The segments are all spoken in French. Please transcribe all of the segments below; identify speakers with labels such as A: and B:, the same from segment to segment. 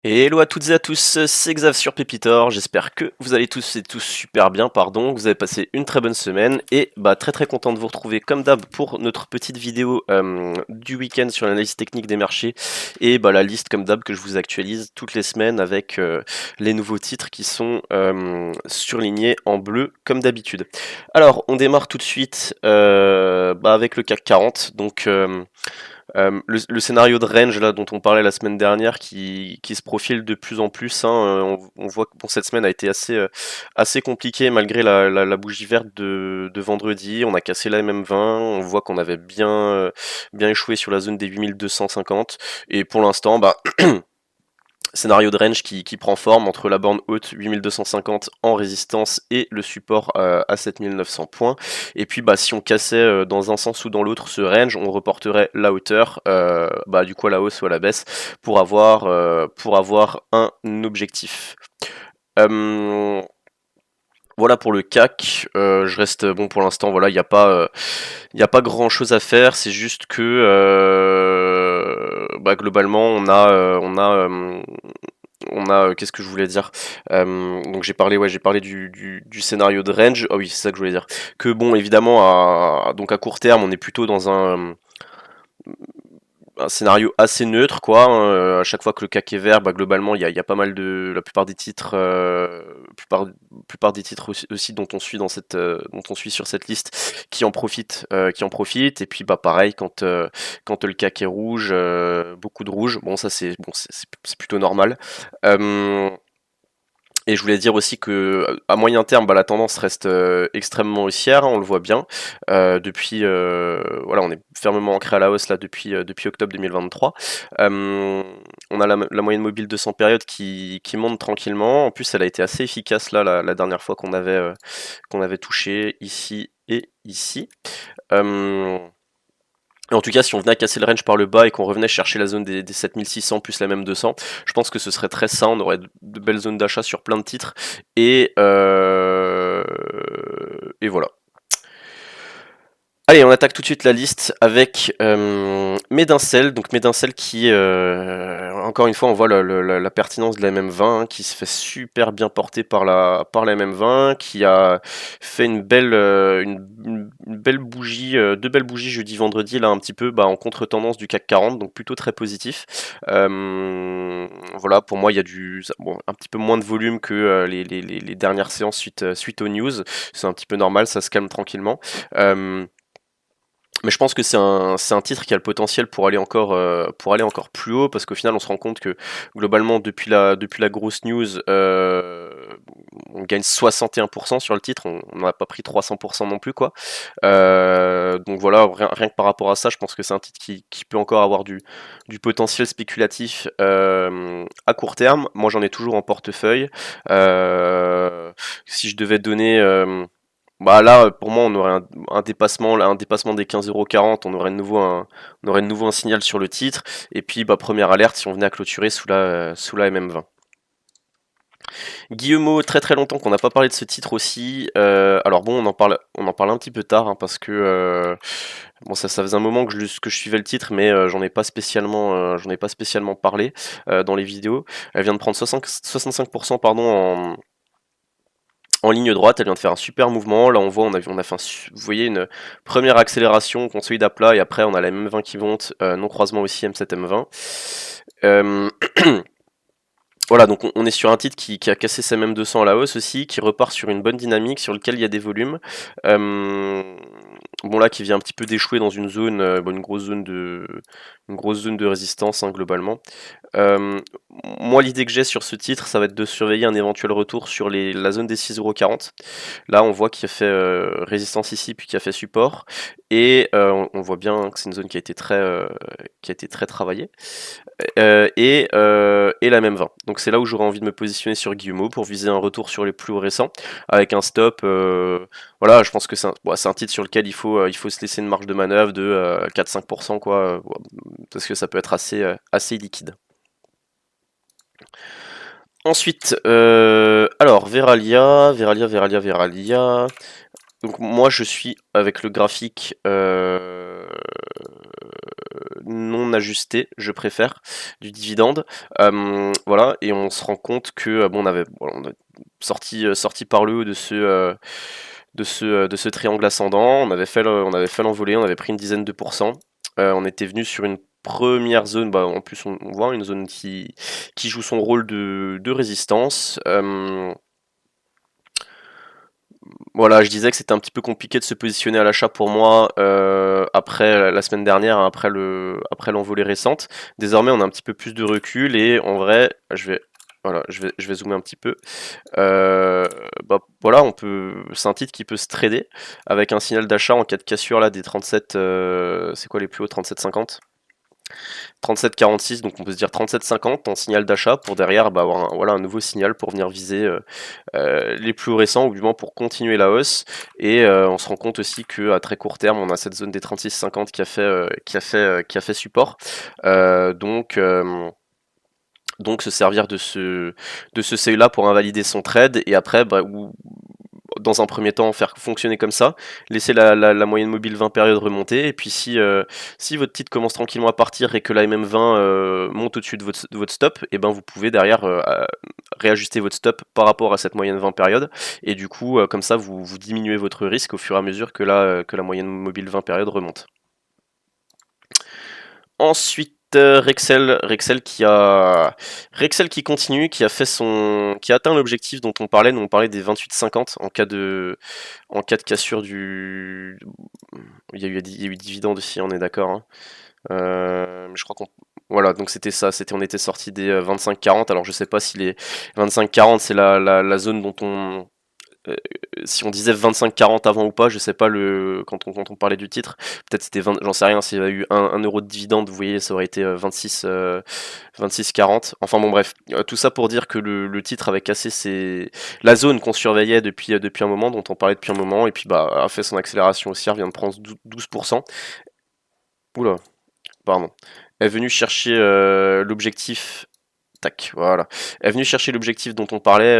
A: Et hello à toutes et à tous, c'est Xav sur Pépitor, j'espère que vous allez tous et tous super bien, pardon, que vous avez passé une très bonne semaine, et très très content de vous retrouver comme d'hab pour notre petite vidéo du week-end sur l'analyse technique des marchés, et la liste comme d'hab que je vous actualise toutes les semaines avec les nouveaux titres qui sont surlignés en bleu comme d'habitude. Alors on démarre tout de suite avec le CAC 40, donc... le scénario de range là dont on parlait la semaine dernière qui se profile de plus en plus, hein, on voit que bon, cette semaine a été assez compliquée malgré la bougie verte de vendredi. On a cassé la MM20, on voit qu'on avait bien échoué sur la zone des 8250 et pour l'instant scénario de range qui prend forme entre la borne haute 8250 en résistance et le support à 7900 points. Et puis si on cassait dans un sens ou dans l'autre ce range, on reporterait la hauteur, du coup à la hausse ou à la baisse, pour avoir un objectif. Voilà pour le CAC, je reste bon pour l'instant, voilà, il y a pas grand chose à faire, c'est juste que globalement on a qu'est-ce que je voulais dire, donc j'ai parlé du scénario de range. Ah oui, c'est ça que je voulais dire, que bon évidemment donc à court terme on est plutôt dans un scénario assez neutre, quoi, hein. À chaque fois que le CAC est vert, globalement, il y a pas mal de, la plupart des titres, plupart des titres aussi dont on suit dont on suit sur cette liste, qui en profitent. Et puis, pareil, quand le CAC est rouge, beaucoup de rouge. Bon, ça c'est plutôt normal. Euh, et je voulais dire aussi que à moyen terme, la tendance reste extrêmement haussière, hein, on le voit bien. Voilà, on est fermement ancré à la hausse là depuis octobre 2023. On a la moyenne mobile 200 périodes qui monte tranquillement. En plus, elle a été assez efficace là la dernière fois qu'on avait touché ici et ici. Euh, en tout cas, si on venait à casser le range par le bas et qu'on revenait chercher la zone des 7600 plus la même 200, je pense que ce serait très sain. On aurait de belles zones d'achat sur plein de titres. Et voilà. Allez, on attaque tout de suite la liste avec Médincel. Donc Médincel qui, encore une fois, on voit la pertinence de la MM20, hein, qui se fait super bien porter par la MM20, qui a fait une belle bougie, deux belles bougies jeudi vendredi là un petit peu en contre-tendance du CAC 40, donc plutôt très positif. Voilà, pour moi il y a un petit peu moins de volume que les dernières séances suite aux news. C'est un petit peu normal, ça se calme tranquillement. Mais je pense que c'est un titre qui a le potentiel pour aller encore plus haut, parce qu'au final on se rend compte que globalement depuis la grosse news, on gagne 61% sur le titre, on n'a pas pris 300% non plus, quoi. Donc voilà, rien que par rapport à ça, je pense que c'est un titre qui peut encore avoir du potentiel spéculatif à court terme. Moi j'en ai toujours en portefeuille. Si je devais donner... là, pour moi, on aurait un dépassement des 15,40 €, on aurait de nouveau un signal sur le titre. Et puis, première alerte si on venait à clôturer sous la MM20. Guillemot, très très longtemps qu'on n'a pas parlé de ce titre aussi. Alors bon, on en parle un petit peu tard, hein, parce que ça faisait un moment que je suivais le titre, mais j'en ai pas spécialement parlé dans les vidéos. Elle vient de prendre 65% pardon, en ligne droite, elle vient de faire un super mouvement. Là, on a fait vous voyez, une première accélération, consolide à plat, et après, on a la M20 qui monte, non croisement aussi M7 M20. Euh, voilà, donc on est sur un titre qui a cassé sa MM200 à la hausse aussi, qui repart sur une bonne dynamique, sur lequel il y a des volumes. Là, qui vient un petit peu d'échouer dans une zone, une grosse zone de résistance, hein, globalement. Euh, Moi, l'idée que j'ai sur ce titre, ça va être de surveiller un éventuel retour sur la zone des 6,40 €. Là, on voit qu'il a fait résistance ici, puis qu'il a fait support. Et on voit bien que c'est une zone qui a été très travaillée. Et la même 20. Donc c'est là où j'aurais envie de me positionner sur Guillemot pour viser un retour sur les plus hauts récents, avec un stop. Voilà, je pense que c'est un titre sur lequel il faut se laisser une marge de manœuvre de 4-5%, quoi, parce que ça peut être assez liquide. Ensuite, alors Veralia. Donc moi je suis avec le graphique non ajusté, je préfère, du dividende. Voilà, et on se rend compte que bon, on a sorti par le haut de ce triangle ascendant, on avait fait l'envolée, on avait pris une dizaine de pourcents. On était venu sur une première zone, bah, en plus on voit une zone qui joue son rôle de résistance. Voilà, je disais que c'était un petit peu compliqué de se positionner à l'achat pour moi après la semaine dernière, hein, après l'envolée récente. Désormais, on a un petit peu plus de recul et en vrai, je vais zoomer un petit peu. Euh, Bah, voilà, c'est un titre qui peut se trader avec un signal d'achat en cas de cassure là des 37. C'est quoi les plus hauts? 37,50. 37,46, donc on peut se dire 37,50 en signal d'achat pour derrière bah, avoir un nouveau signal pour venir viser les plus récents ou du moins pour continuer la hausse. Et on se rend compte aussi qu'à très court terme, on a cette zone des 36,50 qui a fait support. Donc se servir de ce seuil là pour invalider son trade et après bah, dans un premier temps faire fonctionner comme ça, laisser la moyenne mobile 20 périodes remonter, et puis si votre titre commence tranquillement à partir et que la MM20 monte au-dessus de votre stop, et ben vous pouvez derrière réajuster votre stop par rapport à cette moyenne 20 périodes, et du coup comme ça vous diminuez votre risque au fur et à mesure que la moyenne mobile 20 périodes remonte. Ensuite, Rexel qui continue, qui a atteint l'objectif dont on parlait. Nous on parlait des 28,50 en cas de cassure du. Il y a eu dividende aussi, on est d'accord, hein. Mais je crois qu'on. Voilà, donc c'était ça, on était sorti des 25-40. Alors je sais pas si les 25-40 c'est la zone dont on, euh, si on disait 25-40 avant ou pas, je sais pas quand on parlait du titre, peut-être c'était 20, j'en sais rien, s'il y avait eu 1 euro de dividende, vous voyez, ça aurait été 26-40. Enfin bon bref, tout ça pour dire que le titre avait cassé la zone qu'on surveillait depuis un moment, dont on parlait depuis un moment, et puis bah a fait son accélération haussière, vient de prendre 12%. Oula, pardon. Est venu chercher l'objectif. Tac, voilà. Elle est venue chercher l'objectif dont on parlait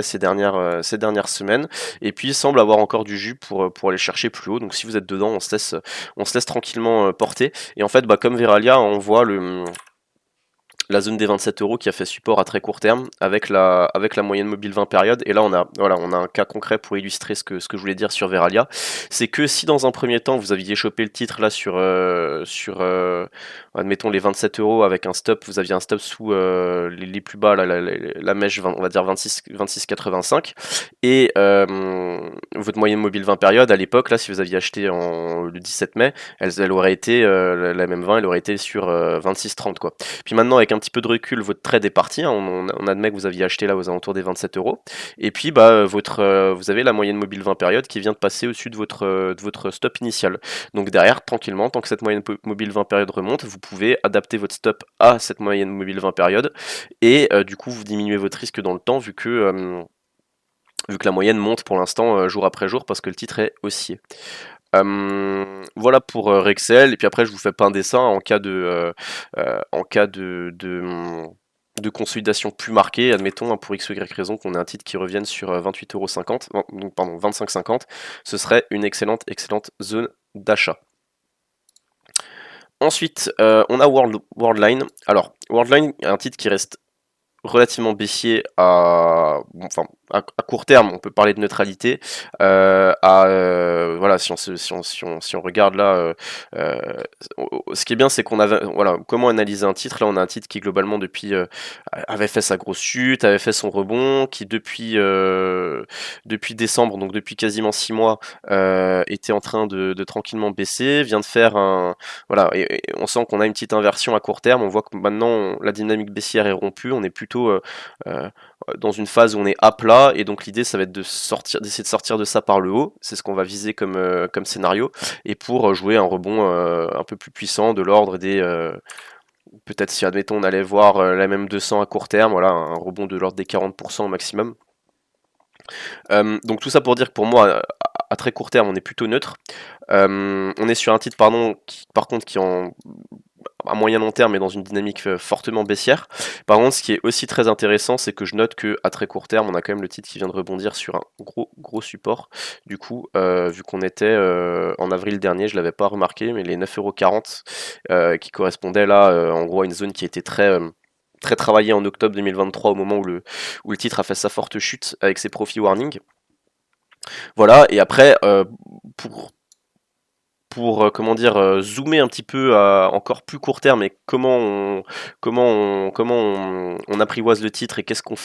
A: ces dernières semaines, et puis il semble avoir encore du jus pour aller chercher plus haut. Donc si vous êtes dedans, on se laisse tranquillement porter. Et en fait, bah, comme Veralia, on voit la zone des 27 euros qui a fait support à très court terme avec la moyenne mobile 20 périodes. Et là, on a un cas concret pour illustrer ce que je voulais dire sur Veralia. C'est que si dans un premier temps, vous aviez chopé le titre là admettons les 27 euros avec un stop, vous aviez un stop sous les plus bas, là, la mèche, on va dire 26,85. Et votre moyenne mobile 20 périodes, à l'époque, là, si vous aviez acheté le 17 mai, elle aurait été, la même 20, elle aurait été sur 26,30 quoi. Puis maintenant, avec un petit peu de recul, votre trade est parti, hein. On admet que vous aviez acheté là aux alentours des 27 euros. Et puis, bah, vous avez la moyenne mobile 20 périodes qui vient de passer au-dessus de votre stop initial. Donc derrière, tranquillement, tant que cette moyenne mobile 20 périodes remonte, vous pouvez adapter votre stop à cette moyenne mobile 20 périodes. Et du coup, vous diminuez votre risque dans le temps vu que la moyenne monte pour l'instant jour après jour parce que le titre est haussier. Voilà pour Rexel, et puis après je vous fais pas un dessin en cas de consolidation plus marquée, admettons hein, pour x ou y raison qu'on ait un titre qui revienne sur 28,50 €, donc pardon 25,50, ce serait une excellente zone d'achat. Ensuite, on a Worldline. Alors, Worldline est un titre qui reste relativement baissier à court terme, on peut parler de neutralité. Voilà, si on regarde là, ce qui est bien, c'est qu'on avait, voilà, comment analyser un titre. Là, on a un titre qui globalement avait fait sa grosse chute, avait fait son rebond, qui depuis décembre, donc depuis quasiment 6 mois, était en train de tranquillement baisser, vient de faire voilà, et on sent qu'on a une petite inversion à court terme. On voit que maintenant la dynamique baissière est rompue, on est plutôt dans une phase où on est à plat, et donc l'idée ça va être d'essayer de sortir de ça par le haut. C'est ce qu'on va viser comme scénario, et pour jouer un rebond un peu plus puissant de l'ordre des peut-être, si admettons on allait voir la même 200 à court terme, voilà, un rebond de l'ordre des 40% au maximum. Donc tout ça pour dire que pour moi à très court terme on est plutôt neutre. On est sur un titre par contre qui à moyen long terme est dans une dynamique fortement baissière. Par contre, ce qui est aussi très intéressant, c'est que je note que à très court terme, on a quand même le titre qui vient de rebondir sur un gros support. Du coup, vu qu'on était en avril dernier, je l'avais pas remarqué, mais les 9,40 € qui correspondaient là, en gros, à une zone qui était très travaillée en octobre 2023 au moment où le titre a fait sa forte chute avec ses profit warnings. Voilà, et après, pour comment dire, zoomer un petit peu à encore plus court terme et comment on apprivoise le titre et qu'est-ce qu'on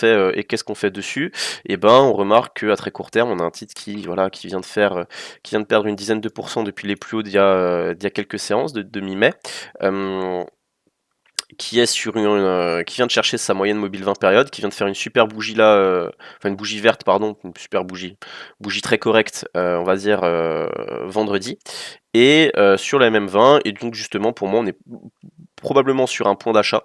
A: fait dessus, et ben on remarque qu'à très court terme on a un titre qui vient de perdre une dizaine de pourcents depuis les plus hauts d'il y a quelques séances de mi-mai. Qui vient de chercher sa moyenne mobile 20 périodes, qui vient de faire une super bougie là, enfin une bougie verte pardon, une super bougie très correcte, on va dire vendredi, et sur la MM20, et donc justement pour moi on est probablement sur un point d'achat,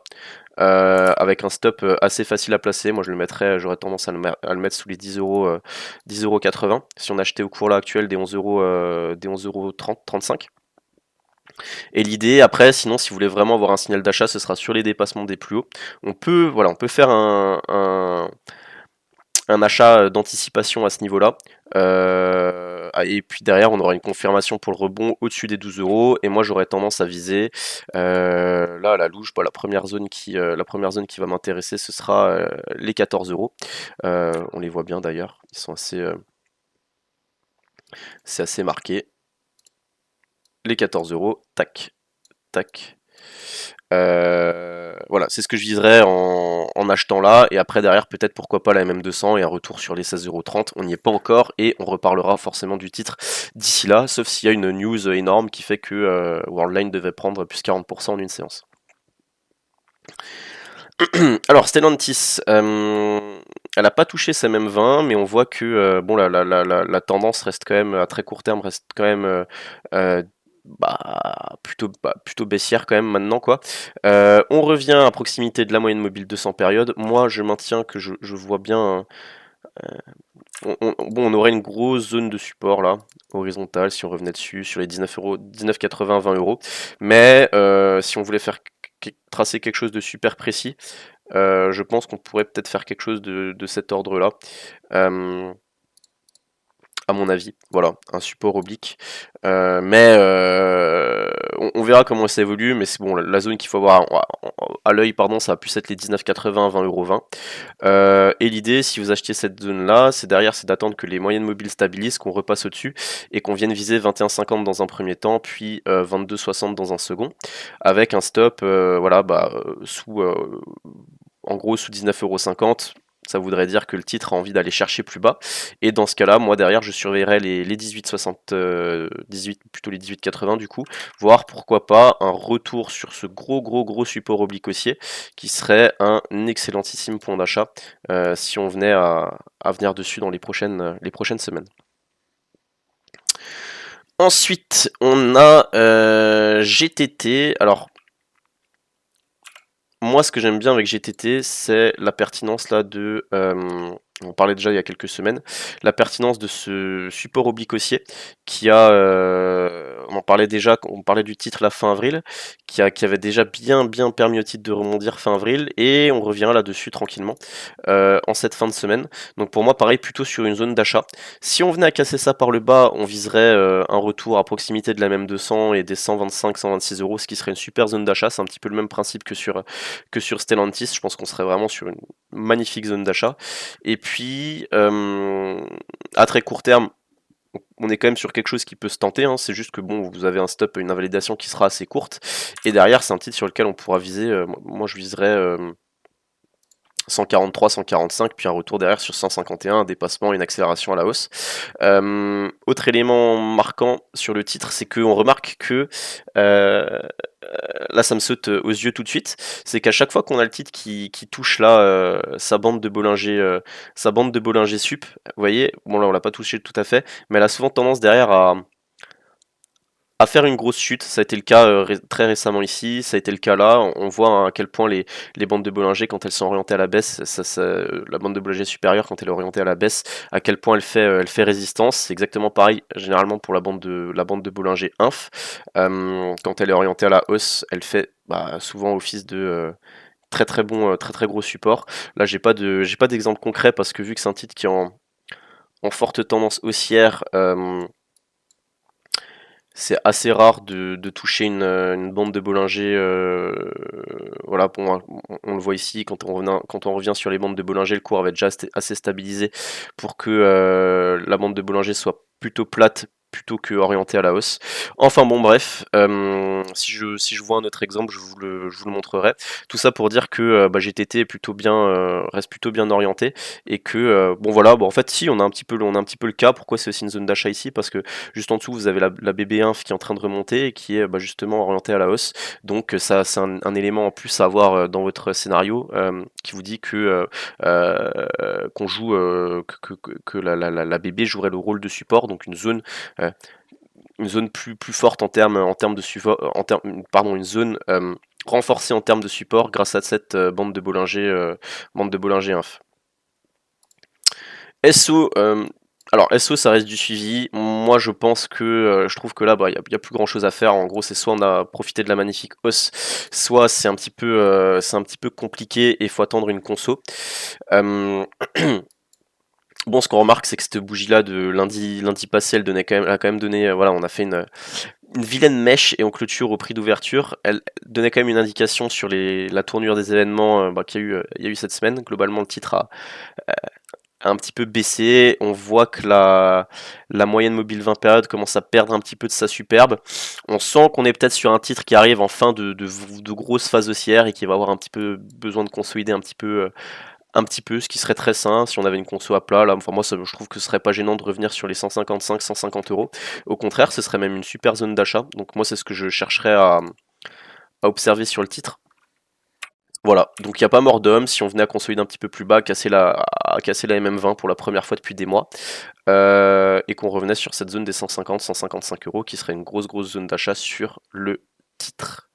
A: avec un stop assez facile à placer. Moi je le mettrais, j'aurais tendance à le mettre sous les 10 €, 10,80 € si on achetait au cours là actuel des 11 €, des 11,30 €, 35. Et l'idée après, sinon, si vous voulez vraiment avoir un signal d'achat, ce sera sur les dépassements des plus hauts. On peut faire un achat d'anticipation à ce niveau-là. Et puis derrière, on aura une confirmation pour le rebond au-dessus des 12 €. Et moi, j'aurais tendance à viser là à la louche. La première zone qui va m'intéresser, ce sera les 14 €. On les voit bien d'ailleurs. Ils sont c'est assez marqué. Les 14 €, tac, tac. Voilà, c'est ce que je viserais en achetant là, et après derrière peut-être pourquoi pas la MM200 et un retour sur les 16,30 €. On n'y est pas encore et on reparlera forcément du titre d'ici là, sauf s'il y a une news énorme qui fait que Worldline devait prendre plus 40% en une séance. Alors Stellantis, elle n'a pas touché sa MM20, mais on voit que bon, la tendance reste quand même, à très court terme, reste quand même plutôt baissière quand même maintenant, quoi. On revient à proximité de la moyenne mobile 200 périodes. Moi je maintiens que je vois bien, on aurait une grosse zone de support là, horizontale, si on revenait dessus, sur les 19 €, 19,80, 20 €. Mais si on voulait tracer quelque chose de super précis, je pense qu'on pourrait peut-être faire quelque chose de cet ordre-là. À mon avis, voilà, un support oblique. Mais on verra comment ça évolue, mais c'est bon, la zone qu'il faut avoir à l'œil, pardon, ça va plus être les 19,80, 20,20 €. Et l'idée, si vous achetez cette zone-là, c'est d'attendre que les moyennes mobiles stabilisent, qu'on repasse au-dessus, et qu'on vienne viser 21,50 dans un premier temps, puis 22,60 dans un second, avec un stop, en gros sous 19,50 €. Ça voudrait dire que le titre a envie d'aller chercher plus bas. Et dans ce cas-là, moi derrière, je surveillerai les 18,60, plutôt les 18,80 du coup, voir pourquoi pas un retour sur ce gros support oblique haussier, qui serait un excellentissime point d'achat si on venait à venir dessus dans les prochaines semaines. Ensuite, on a GTT. Alors, moi, ce que j'aime bien avec GTT, c'est la pertinence là on parlait déjà il y a quelques semaines, la pertinence de ce support oblique haussier on en parlait déjà, on parlait du titre la fin avril, qui avait déjà bien permis au titre de rebondir fin avril, et on revient là-dessus tranquillement en cette fin de semaine. Donc pour moi, pareil, plutôt sur une zone d'achat. Si on venait à casser ça par le bas, on viserait un retour à proximité de la même 200 et des 125, 126 €, ce qui serait une super zone d'achat. C'est un petit peu le même principe que sur Stellantis. Je pense qu'on serait vraiment sur une magnifique zone d'achat. Et puis, à très court terme, on est quand même sur quelque chose qui peut se tenter, hein. C'est juste que bon, vous avez un stop, une invalidation qui sera assez courte, et derrière c'est un titre sur lequel on pourra viser, moi je viserais 143, 145, puis un retour derrière sur 151, un dépassement, une accélération à la hausse. Autre élément marquant sur le titre, c'est qu'on remarque que là ça me saute aux yeux tout de suite, c'est qu'à chaque fois qu'on a le titre qui touche là sa bande de Bollinger sup, vous voyez, bon là on l'a pas touché tout à fait, mais elle a souvent tendance derrière à faire une grosse chute. Ça a été le cas très récemment ici, ça a été le cas là. On voit hein, à quel point les bandes de Bollinger, quand elles sont orientées à la baisse, la bande de Bollinger supérieure, quand elle est orientée à la baisse, à quel point elle fait résistance. C'est exactement pareil généralement pour la bande de Bollinger Inf. Quand elle est orientée à la hausse, elle fait souvent office de très très gros support. Là, j'ai pas d'exemple concret parce que vu que c'est un titre qui est en forte tendance haussière, c'est assez rare de toucher une bande de Bollinger. Voilà, bon, on le voit ici, quand on revient sur les bandes de Bollinger, le cours avait déjà assez stabilisé pour que la bande de Bollinger soit plutôt plate plutôt que orientée à la hausse. Enfin bon bref, si je vois un autre exemple, je vous le montrerai. Tout ça pour dire que GTT est reste plutôt bien orienté et que bon voilà, bon en fait si on a un petit peu le cas. Pourquoi c'est aussi une zone d'achat ici? Parce que juste en dessous, vous avez la BB1 qui est en train de remonter et qui est justement orientée à la hausse. Donc ça, c'est un élément en plus à avoir dans votre scénario qui vous dit que qu'on joue que la BB jouerait le rôle de support, donc une zone plus forte en termes de support, pardon, une zone renforcée en termes de support grâce à cette bande de Bollinger Inf. SO, alors SO ça reste du suivi. Moi je pense que je trouve que là y a plus grand chose à faire. En gros c'est soit on a profité de la magnifique hausse, soit c'est un petit peu compliqué et il faut attendre une conso. Bon, ce qu'on remarque, c'est que cette bougie-là de lundi passé, elle a quand même donné, voilà, on a fait une vilaine mèche et on clôture au prix d'ouverture. Elle donnait quand même une indication sur la tournure des événements il y a eu cette semaine. Globalement, le titre a un petit peu baissé. On voit que la moyenne mobile 20 périodes commence à perdre un petit peu de sa superbe. On sent qu'on est peut-être sur un titre qui arrive en fin de grosses phases haussières et qui va avoir un petit peu besoin de consolider un petit peu, ce qui serait très sain si on avait une conso à plat. Là, enfin, moi, je trouve que ce serait pas gênant de revenir sur les 155, 150 euros. Au contraire, ce serait même une super zone d'achat. Donc, moi, c'est ce que je chercherais à observer sur le titre. Voilà, donc il n'y a pas mort d'homme. Si on venait à consolider un petit peu plus bas, à casser la MM20 pour la première fois depuis des mois, et qu'on revenait sur cette zone des 150, 155 euros, qui serait une grosse zone d'achat sur le titre.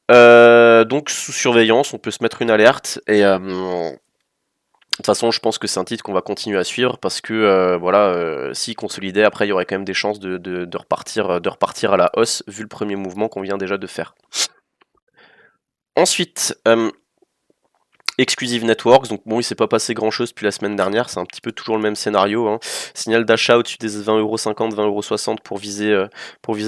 A: Donc sous surveillance, on peut se mettre une alerte et de toute façon, je pense que c'est un titre qu'on va continuer à suivre parce que s'il consolidait, après il y aurait quand même des chances de repartir à la hausse vu le premier mouvement qu'on vient déjà de faire. Ensuite, Exclusive Networks, donc bon, il s'est pas passé grand chose depuis la semaine dernière, c'est un petit peu toujours le même scénario. Hein. Signal d'achat au-dessus des 20,50€, 20,60€ pour viser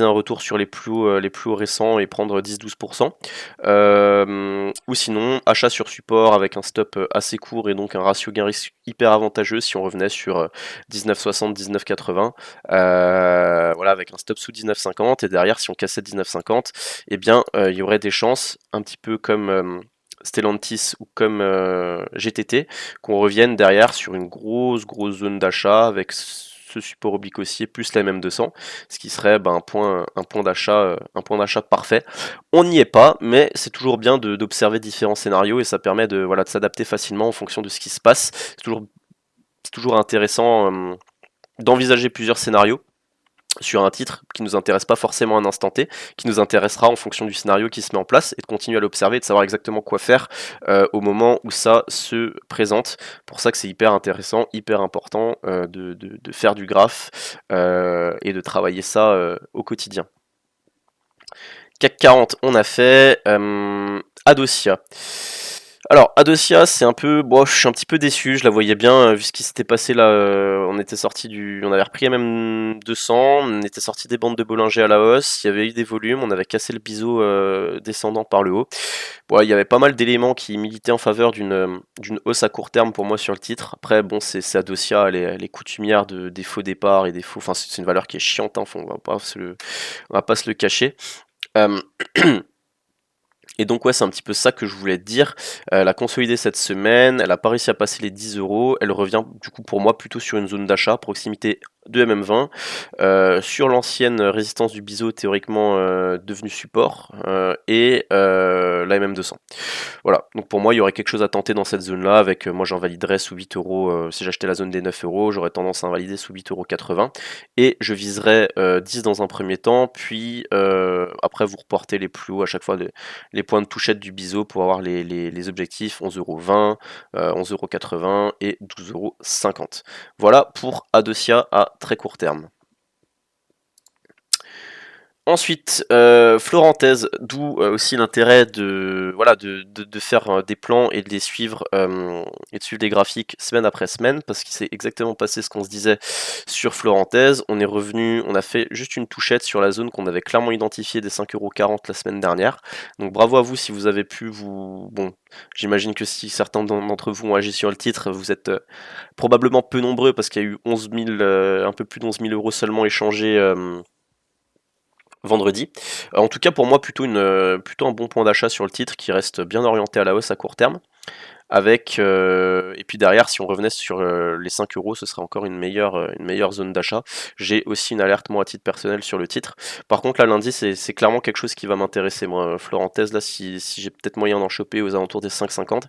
A: un retour sur les plus hauts récents et prendre 10-12%. Ou sinon, achat sur support avec un stop assez court et donc un ratio gain-risque hyper avantageux si on revenait sur 19,60, 19,80. Voilà, avec un stop sous 19,50 et derrière, si on cassait 19,50, eh bien, il y aurait des chances, un petit peu comme Stellantis ou comme GTT, qu'on revienne derrière sur une grosse zone d'achat avec ce support oblique haussier plus la MM200, ce qui serait un point d'achat parfait. On n'y est pas, mais c'est toujours bien d'observer différents scénarios et ça permet de s'adapter facilement en fonction de ce qui se passe. C'est toujours intéressant d'envisager plusieurs scénarios sur un titre qui nous intéresse pas forcément à un instant T, qui nous intéressera en fonction du scénario qui se met en place et de continuer à l'observer et de savoir exactement quoi faire au moment où ça se présente. Pour ça que c'est hyper intéressant, hyper important de faire du graphe et de travailler ça au quotidien. CAC 40, on a fait Adosia. Alors, Adosia, c'est un peu. Bon, je suis un petit peu déçu, je la voyais bien, vu ce qui s'était passé là. On était sorti On avait repris MM 200, on était sorti des bandes de Bollinger à la hausse, il y avait eu des volumes, on avait cassé le biseau descendant par le haut. Bon, il y avait pas mal d'éléments qui militaient en faveur d'une hausse à court terme pour moi sur le titre. Après, bon, c'est Adosia, elle est coutumière des faux départs et des faux. Enfin, c'est une valeur qui est chiante, hein, on va pas se le cacher. Euh, Et donc ouais, c'est un petit peu ça que je voulais te dire. Elle a consolidé cette semaine, elle a pas réussi à passer les 10 euros, elle revient du coup pour moi plutôt sur une zone d'achat, proximité de MM20 sur l'ancienne résistance du biseau théoriquement devenue support et la MM200. Voilà, donc pour moi il y aurait quelque chose à tenter dans cette zone là avec moi j'en validerais sous 8 euros si j'achetais la zone des 9 euros, j'aurais tendance à invalider sous 8,80 € et je viserais 10 dans un premier temps, puis après vous reportez les plus hauts à chaque fois les points de touchette du biseau pour avoir les objectifs 11,20 €, 11,80 € et 12,50 €. Voilà pour Adosia à très court terme. Ensuite, Florentez, d'où aussi l'intérêt de, voilà, de faire des plans et de les suivre et de suivre des graphiques semaine après semaine, parce qu'il s'est exactement passé ce qu'on se disait sur Florentez. On est revenu, on a fait juste une touchette sur la zone qu'on avait clairement identifiée des 5,40 € la semaine dernière. Donc bravo à vous si vous avez pu vous... Bon, j'imagine que si certains d'entre vous ont agi sur le titre, vous êtes probablement peu nombreux parce qu'il y a eu 11 000, un peu plus d'11 000 € seulement échangés vendredi. En tout cas, pour moi, plutôt un bon point d'achat sur le titre qui reste bien orienté à la hausse à court terme. Avec et puis derrière, si on revenait sur les 5 euros, ce serait encore une meilleure zone d'achat. J'ai aussi une alerte moi à titre personnel sur le titre. Par contre, là lundi, c'est clairement quelque chose qui va m'intéresser. Moi, Florentez, là, si j'ai peut-être moyen d'en choper aux alentours des 5,50,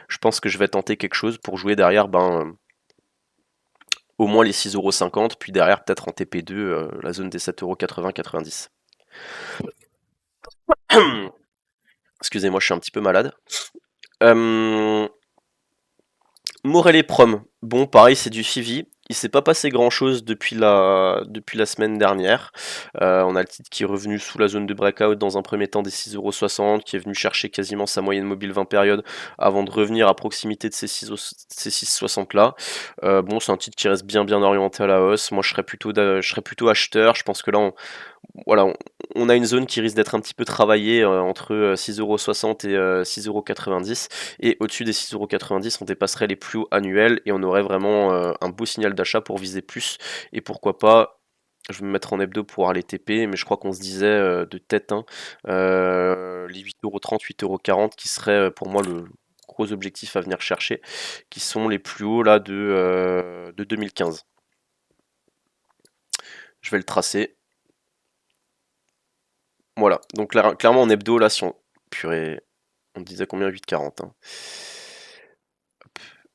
A: je pense que je vais tenter quelque chose pour jouer derrière, au moins les 6,50 €, puis derrière peut-être en TP2, la zone des 7,80 €, 90. Excusez-moi, je suis un petit peu malade. Morel et Prom. Bon, pareil, c'est du suivi. Il s'est pas passé grand chose depuis la semaine dernière. On a le titre qui est revenu sous la zone de breakout dans un premier temps des 6,60 €, qui est venu chercher quasiment sa moyenne mobile 20 périodes avant de revenir à proximité de ces 6,60 là. Bon, c'est un titre qui reste bien orienté à la hausse. Moi, je serais plutôt acheteur. Je pense que là, voilà, on a une zone qui risque d'être un petit peu travaillée entre 6,60 € et 6,90 €. Et au-dessus des 6,90 €, on dépasserait les plus hauts annuels et on aurait vraiment un beau signal d'achat pour viser plus. Et pourquoi pas, je vais me mettre en hebdo pour avoir les TP, mais je crois qu'on se disait de tête les 8,30 €, 8,40 € qui serait pour moi le gros objectif à venir chercher, qui sont les plus hauts là de 2015. Je vais le tracer. Voilà, donc clairement en hebdo, là, si on... Purée, on disait combien? 8,40 hein.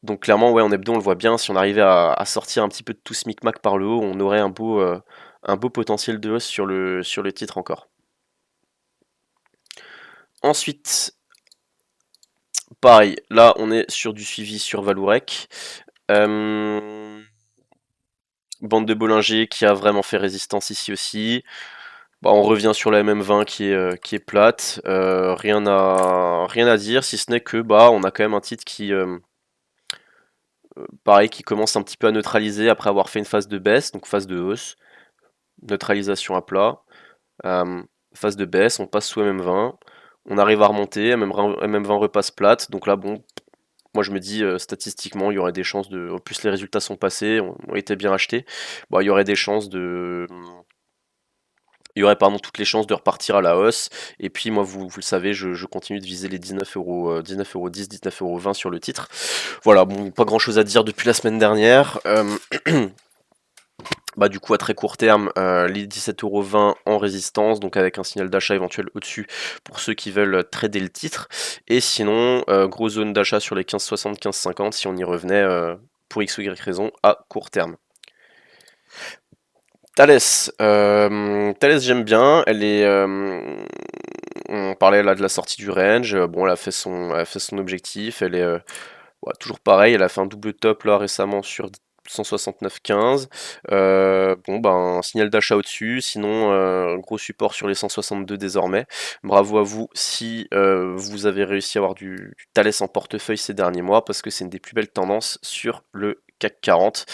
A: Donc clairement, ouais, en hebdo, on le voit bien, si on arrivait à sortir un petit peu de tout ce micmac par le haut, on aurait un beau potentiel de hausse sur le titre encore. Ensuite, pareil, là, on est sur du suivi sur Valourec. Bande de Bollinger qui a vraiment fait résistance ici aussi. Bah, on revient sur la MM20 qui est plate. Rien à dire, si ce n'est que bah, on a quand même un titre qui, pareil, qui commence un petit peu à neutraliser après avoir fait une phase de baisse, donc phase de hausse, neutralisation à plat, phase de baisse, on passe sous MM20, on arrive à remonter, MM20 repasse plate, donc là, bon, moi je me dis statistiquement, il y aurait des chances de. En plus, les résultats sont passés, ont été bien achetés, bon, il y aurait des chances de. Il y aurait pardon toutes les chances de repartir à la hausse. Et puis moi, vous le savez, je continue de viser les 19 €, 19,10 €, 19,20 € sur le titre. Voilà, bon, pas grand chose à dire depuis la semaine dernière. Bah, du coup, à très court terme, les 17,20 € en résistance, donc avec un signal d'achat éventuel au-dessus pour ceux qui veulent trader le titre. Et sinon, grosse zone d'achat sur les 15,60, 15,50 si on y revenait pour X ou Y raison à court terme. Thales, Thales j'aime bien, on parlait là de la sortie du range, bon elle a fait son objectif, elle est ouais, toujours pareil, elle a fait un double top là récemment sur 169,15. Bon ben un signal d'achat au-dessus, sinon gros support sur les 162 désormais. Bravo à vous si vous avez réussi à avoir du Thales en portefeuille ces derniers mois parce que c'est une des plus belles tendances sur le CAC 40.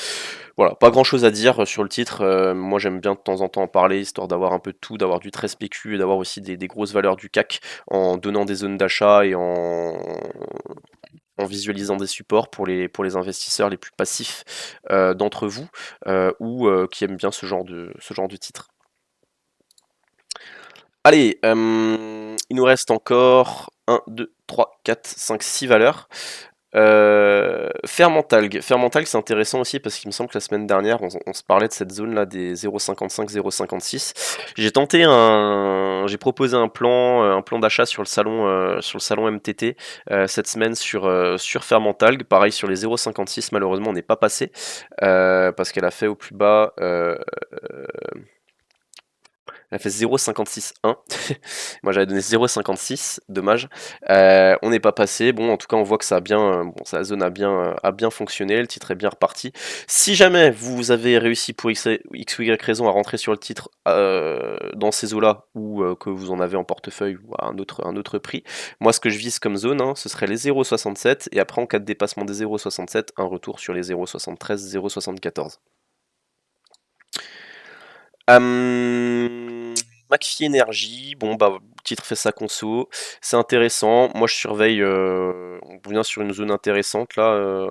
A: Voilà, pas grand chose à dire sur le titre. Moi j'aime bien de temps en temps en parler, histoire d'avoir un peu de tout, d'avoir du très spécu et d'avoir aussi des grosses valeurs du CAC en donnant des zones d'achat et en visualisant des supports pour les investisseurs les plus passifs d'entre vous ou qui aiment bien ce genre de titre. Allez, il nous reste encore 1, 2, 3, 4, 5, 6 valeurs. Fermentalg. Fermentalg, c'est intéressant aussi parce qu'il me semble que la semaine dernière, on se parlait de cette zone-là des 0,55-0,56. J'ai proposé un plan d'achat sur le salon MTT cette semaine sur Fermentalg. Pareil sur les 0,56, malheureusement, on n'est pas passé parce qu'elle a fait au plus bas. Elle fait 0,56,1. Moi j'avais donné 0,56, dommage. On n'est pas passé. Bon, en tout cas, on voit que ça a bien, la zone a bien fonctionné. Le titre est bien reparti. Si jamais vous avez réussi pour X ou Y raison à rentrer sur le titre dans ces eaux-là ou que vous en avez en portefeuille ou à un autre prix, moi ce que je vise comme zone, hein, ce serait les 0,67 et après en cas de dépassement des 0,67, un retour sur les 0,73, 0,74. Euh, McPhee Energy, bon bah le titre fait sa conso, c'est intéressant. Moi je surveille, on revient sur une zone intéressante là,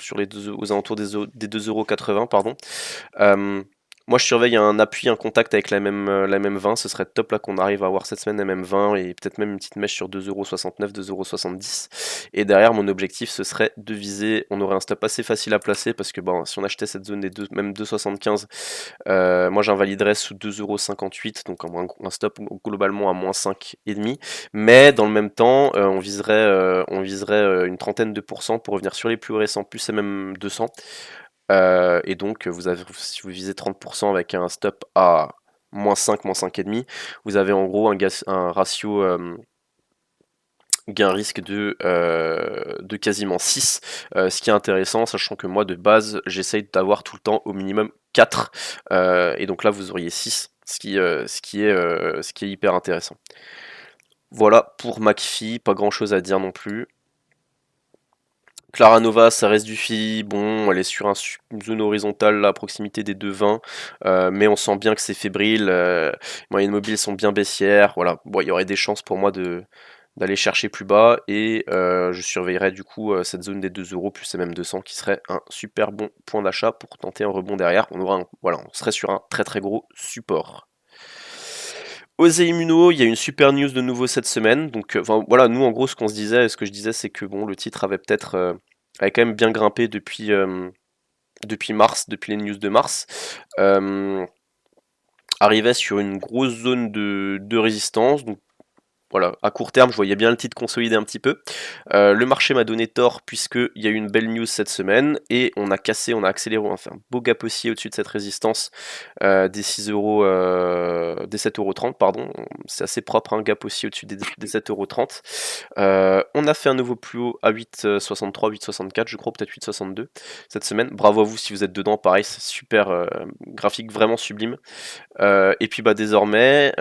A: sur aux alentours des 2,80 €, pardon. Euh, Moi, je surveille un appui, un contact avec la même 20. Ce serait top là qu'on arrive à avoir cette semaine la même 20 et peut-être même une petite mèche sur 2,69 €, 2,70 €. Et derrière, mon objectif, ce serait de viser. On aurait un stop assez facile à placer parce que bon, si on achetait cette zone des même 2,75, moi j'invaliderais sous 2,58 €, donc un stop globalement à moins 5,5. Mais dans le même temps, on viserait une trentaine de pourcents pour revenir sur les plus récents, plus et même 200. Et donc, si vous visez 30% avec un stop à moins 5, moins 5,5, vous avez en gros un ratio gain-risque de quasiment 6, ce qui est intéressant, sachant que moi, de base, j'essaye d'avoir tout le temps au minimum 4, et donc là, vous auriez 6, ce qui est hyper intéressant. Voilà pour McPhee, pas grand-chose à dire non plus. Clara Nova, ça reste du FI, bon, elle est sur une zone horizontale là, à proximité des 2,20, mais on sent bien que c'est fébrile, les moyennes mobiles sont bien baissières, voilà, bon, il y aurait des chances pour moi d'aller chercher plus bas, et je surveillerai du coup cette zone des 2 € plus et même 200 qui serait un super bon point d'achat pour tenter un rebond derrière, voilà, on serait sur un très très gros support. Osez Immuno, il y a une super news de nouveau cette semaine. Donc, voilà, nous en gros, ce que je disais, c'est que bon, le titre avait peut-être, avait quand même bien grimpé depuis mars, depuis les news de mars. Euh, Arrivait sur une grosse zone de résistance. Donc, voilà, à court terme, je voyais bien le titre consolider un petit peu. Le marché m'a donné tort puisqu'il y a eu une belle news cette semaine et on a accéléré, on a fait un beau gap haussier au-dessus de cette résistance des 6 €, des 7,30 €, pardon. C'est assez propre, un gap haussier au-dessus des 7,30 €. On a fait un nouveau plus haut à 8,63, 8,64, je crois, peut-être 8,62 cette semaine. Bravo à vous si vous êtes dedans, pareil, c'est super graphique, vraiment sublime. Et puis bah désormais,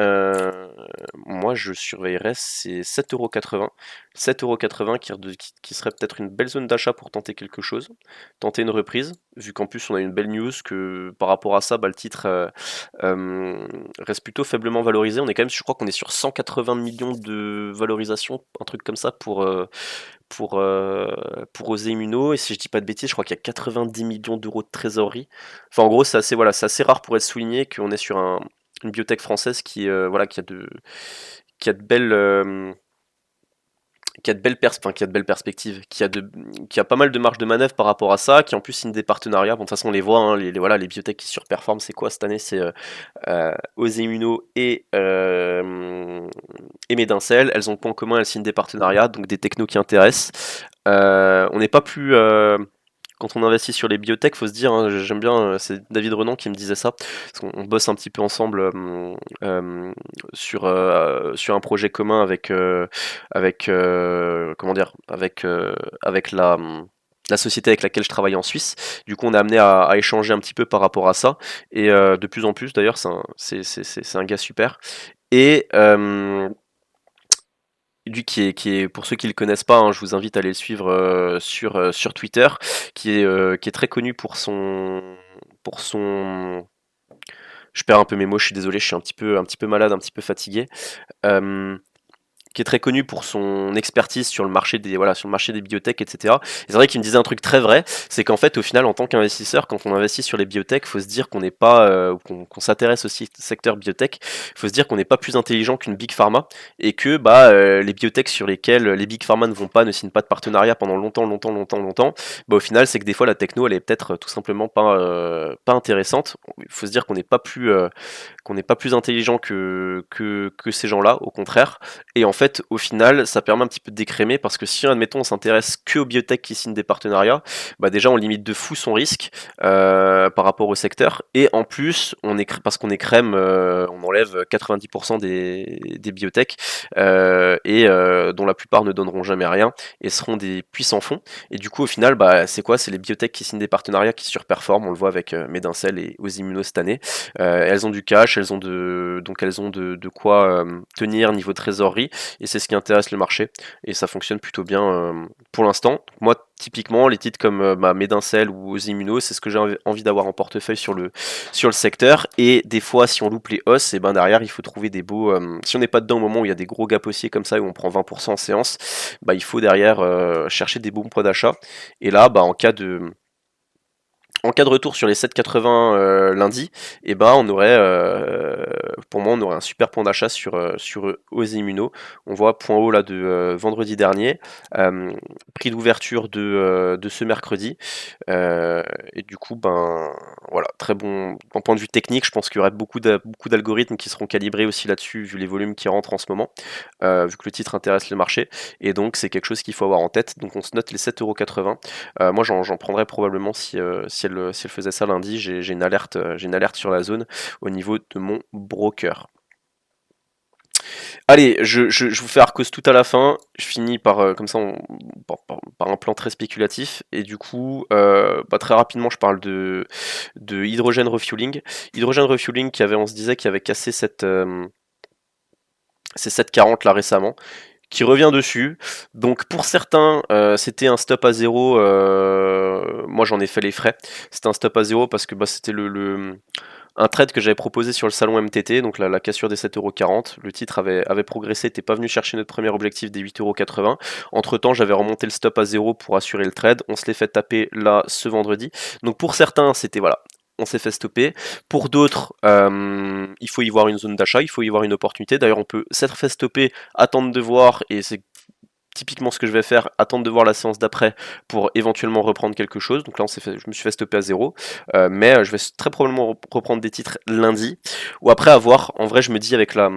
A: moi je surveillerais ces 7,80 €. 7,80 € qui serait peut-être une belle zone d'achat pour tenter quelque chose, tenter une reprise, vu qu'en plus on a une belle news que par rapport à ça, bah, le titre reste plutôt faiblement valorisé. On est quand même, je crois qu'on est sur 180 millions de valorisation, un truc comme ça pour Osez Immuno, et si je dis pas de bêtises, je crois qu'il y a 90 millions d'euros de trésorerie. Enfin, en gros, c'est assez rare pour être souligné qu'on est sur une biotech française voilà, qui a de belles, qui a de belles perspectives, qui a pas mal de marge de manœuvre par rapport à ça, qui en plus signe des partenariats. Bon, de toute façon, on les voit, hein, voilà, les biotech qui surperforment, c'est quoi cette année? C'est Osez Immuno et Medincell. Elles ont le point commun, elles signent des partenariats, donc des technos qui intéressent. On n'est pas plus. Quand on investit sur les biotech, faut se dire, hein, j'aime bien, c'est David Renan qui me disait ça, parce qu'on bosse un petit peu ensemble sur un projet commun comment dire, avec la société avec laquelle je travaille en Suisse. Du coup, on est amené à échanger un petit peu par rapport à ça, et de plus en plus, d'ailleurs, c'est un gars super. Et lui qui est pour ceux qui le connaissent pas, hein, je vous invite à aller le suivre sur Twitter, qui est très connu pour son je perds un peu mes mots, je suis désolé, je suis un petit peu malade, un petit peu fatigué. Euh, qui est très connu pour son expertise sur le marché des, voilà, sur le marché des biotech, etc. Et c'est vrai qu'il me disait un truc très vrai, c'est qu'en fait, au final, en tant qu'investisseur, quand on investit sur les biotech, il faut se dire qu'on n'est pas, qu'on s'intéresse aussi au secteur biotech, il faut se dire qu'on n'est pas plus intelligent qu'une big pharma, et que bah, les biotech sur lesquels les big pharma ne vont pas, ne signent pas de partenariat pendant longtemps, bah, au final, c'est que des fois, la techno, elle est peut-être tout simplement pas intéressante. Il faut se dire qu'on n'est pas plus intelligent que ces gens-là, au contraire. Et en fait, au final, ça permet un petit peu de décrémer parce que si, admettons, on s'intéresse que aux biotech qui signent des partenariats, bah déjà, on limite de fou son risque par rapport au secteur. Et en plus, parce qu'on écrème, on enlève 90% des biotech dont la plupart ne donneront jamais rien et seront des puissants fonds. Et du coup, au final, bah, c'est quoi? C'est les biotech qui signent des partenariats qui surperforment. On le voit avec Medincell et Osimmuno cette année. Elles ont du cash, elles ont de quoi tenir niveau trésorerie, et c'est ce qui intéresse le marché, et ça fonctionne plutôt bien pour l'instant. Moi, typiquement, les titres comme Medincell ou Osimmuno, c'est ce que j'ai envie d'avoir en portefeuille sur le secteur, et des fois, si on loupe les hausses, et ben derrière, il faut trouver des beaux... si on n'est pas dedans au moment où il y a des gros gaps haussiers comme ça, où on prend 20% en séance, bah, il faut derrière chercher des bons points d'achat, et là, bah, en cas de retour sur les 7,80 lundi, et ben on aurait, pour moi, on aurait un super point d'achat sur Osimmuno. On voit point haut là de vendredi dernier, prix d'ouverture de ce mercredi. Et du coup, ben voilà, très bon. En point de vue technique, je pense qu'il y aurait beaucoup d'algorithmes qui seront calibrés aussi là-dessus, vu les volumes qui rentrent en ce moment, vu que le titre intéresse le marché. Et donc, c'est quelque chose qu'il faut avoir en tête. Donc, on se note les 7,80 €. Moi, j'en prendrais probablement si elle faisait ça lundi. J'ai une alerte sur la zone au niveau de mon broker. Allez, je vous fais Arcos tout à la fin. Je finis par comme ça, par un plan très spéculatif. Et du coup, bah, très rapidement, je parle de Hydrogen Refueling. Hydrogen Refueling on se disait qu'il avait cassé ces 7,40 là récemment, qui revient dessus. Donc pour certains, c'était un stop à zéro. Moi, j'en ai fait les frais. C'était un stop à zéro parce que bah, c'était un trade que j'avais proposé sur le salon MTT, donc la cassure des 7,40 €. Le titre avait progressé, t'es pas venu chercher notre premier objectif des 8,80 €. Entre temps, j'avais remonté le stop à zéro pour assurer le trade. On se l'est fait taper là ce vendredi. Donc pour certains, c'était voilà, on s'est fait stopper. Pour d'autres, il faut y voir une zone d'achat, il faut y voir une opportunité. D'ailleurs, on peut s'être fait stopper, attendre de voir, et c'est typiquement ce que je vais faire, attendre de voir la séance d'après pour éventuellement reprendre quelque chose. Donc là, je me suis fait stopper à zéro, mais je vais très probablement reprendre des titres lundi, ou après avoir, en vrai, je me dis avec la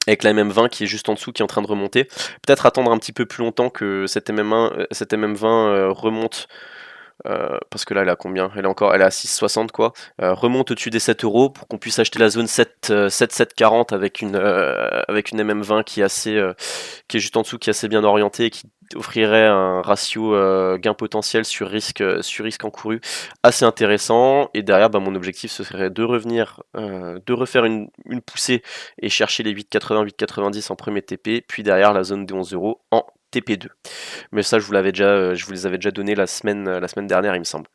A: avec la MM20 qui est juste en dessous, qui est en train de remonter, peut-être attendre un petit peu plus longtemps que cette MM20 remonte. Parce que là, elle a combien? Elle est à 6,60 quoi. Remonte au-dessus des 7 € pour qu'on puisse acheter la zone 7,40 avec une MM20 qui est juste en dessous, qui est assez bien orientée et qui offrirait un ratio gain potentiel sur risque encouru assez intéressant. Et derrière, bah, mon objectif ce serait de revenir, de refaire une poussée et chercher les 8,80, 8,90 en premier TP, puis derrière la zone des 11 € en TP2. Mais ça, je vous les avais déjà donné la semaine dernière, il me semble.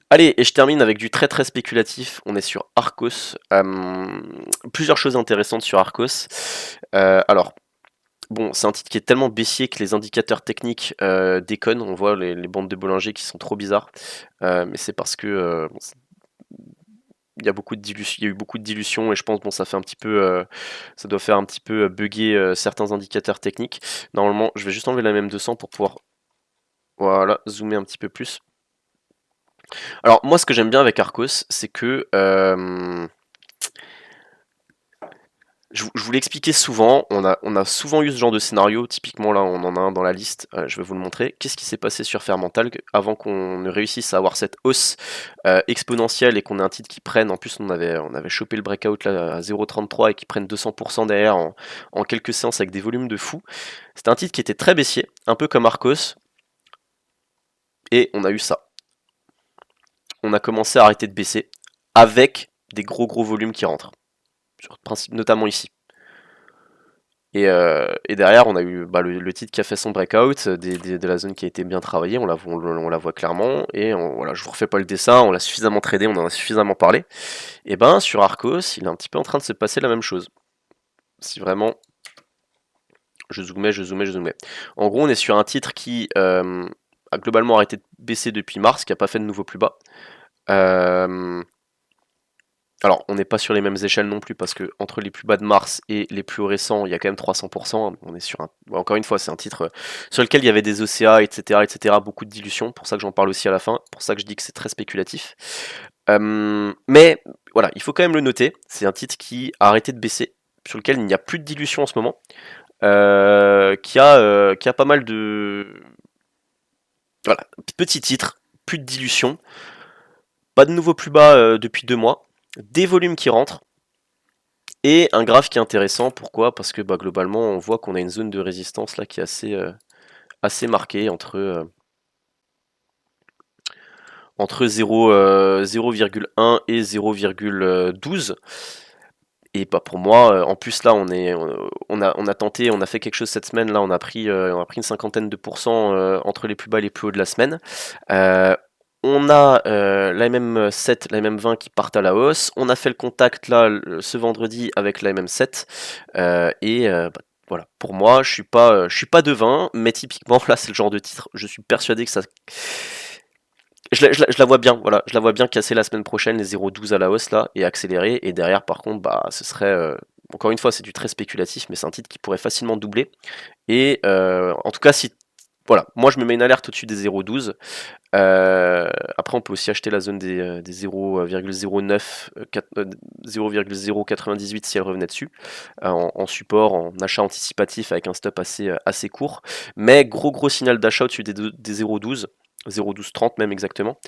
A: Allez, et je termine avec du très très spéculatif. On est sur Arcos. Plusieurs choses intéressantes sur Arcos. Alors, bon, c'est un titre qui est tellement baissier que les indicateurs techniques déconnent. On voit les bandes de Bollinger qui sont trop bizarres. Mais c'est parce que il y a eu beaucoup de dilution, et je pense bon ça fait un petit peu ça doit faire un petit peu bugger certains indicateurs techniques. Normalement, je vais juste enlever la MM200 pour pouvoir voilà, zoomer un petit peu plus. Alors moi, ce que j'aime bien avec Arcos, c'est que je vous l'ai expliqué souvent, on a souvent eu ce genre de scénario. Typiquement là, on en a un dans la liste, je vais vous le montrer. Qu'est-ce qui s'est passé sur Fermental avant qu'on ne réussisse à avoir cette hausse exponentielle et qu'on ait un titre qui prenne, en plus on avait chopé le breakout là à 0,33 et qui prenne 200% derrière en quelques séances avec des volumes de fou. C'était un titre qui était très baissier, un peu comme Arcos, et on a eu ça. On a commencé à arrêter de baisser avec des gros volumes qui rentrent, notamment ici. Et derrière, on a eu bah, le titre qui a fait son breakout, de la zone qui a été bien travaillée, on la voit clairement, et voilà, je vous refais pas le dessin, on l'a suffisamment tradé, on en a suffisamment parlé. Et ben sur Arcos, il est un petit peu en train de se passer la même chose. Si vraiment Je zoomais, je zoomais, je zoomais. En gros, on est sur un titre qui a globalement arrêté de baisser depuis mars, qui n'a pas fait de nouveau plus bas. Alors, on n'est pas sur les mêmes échelles non plus, parce que entre les plus bas de mars et les plus récents, il y a quand même 300%. On est sur un... Encore une fois, c'est un titre sur lequel il y avait des OCA, etc., etc., beaucoup de dilution. Pour ça que j'en parle aussi à la fin. Pour ça que je dis que c'est très spéculatif. Mais voilà, il faut quand même le noter. C'est un titre qui a arrêté de baisser, sur lequel il n'y a plus de dilution en ce moment, qui a pas mal de... Voilà, petit titre, plus de dilution, pas de nouveau plus bas depuis 2 mois, des volumes qui rentrent, et un graphe qui est intéressant. Pourquoi? Parce que bah, globalement, on voit qu'on a une zone de résistance là qui est assez marquée entre 0,1 et 0,12. Et bah pour moi, en plus là, on a tenté, on a fait quelque chose cette semaine. Là, on a pris une cinquantaine de pourcents entre les plus bas et les plus hauts de la semaine. Euh, on a la MM7, la MM20 qui partent à la hausse. On a fait le contact là ce vendredi avec la MM7. Bah, voilà, pour moi, je suis pas devin, mais typiquement là, c'est le genre de titre. Je suis persuadé que ça, je la vois bien, voilà, je la vois bien casser la semaine prochaine les 0,12 à la hausse là et accélérer. Et derrière, par contre, bah, ce serait encore une fois, c'est du très spéculatif, mais c'est un titre qui pourrait facilement doubler. Et en tout cas, si voilà, moi je me mets une alerte au-dessus des 0,12. Après, on peut aussi acheter la zone des 0,09, 0,098 si elle revenait dessus, en support, en achat anticipatif avec un stop assez court. Mais gros signal d'achat au-dessus des 0,12, 0,1230 même exactement.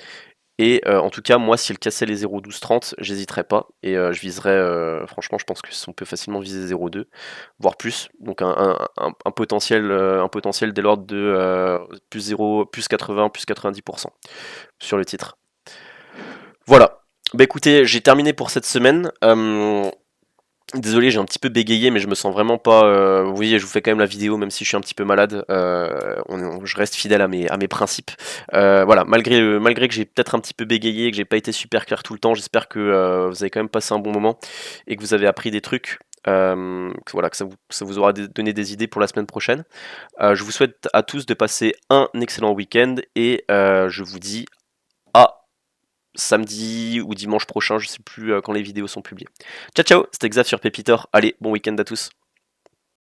A: Et en tout cas, moi, si elle cassait les 0,1230, j'hésiterais pas. Et je viserais, franchement, je pense qu'on peut facilement viser 0,2, voire plus. Donc un potentiel dès l'ordre de plus 0, plus 80, plus 90% sur le titre. Voilà. Bah écoutez, j'ai terminé pour cette semaine. Désolé, j'ai un petit peu bégayé, mais je me sens vraiment pas. Vous voyez, je vous fais quand même la vidéo, même si je suis un petit peu malade. Je reste fidèle à mes principes. Voilà, malgré que j'ai peut-être un petit peu bégayé, que j'ai pas été super clair tout le temps, j'espère que vous avez quand même passé un bon moment et que vous avez appris des trucs. Voilà, que ça vous aura donné des idées pour la semaine prochaine. Je vous souhaite à tous de passer un excellent week-end et je vous dis à samedi ou dimanche prochain, je sais plus quand les vidéos sont publiées. Ciao ciao, c'était Xav sur Pépitor. Allez, bon week-end à tous.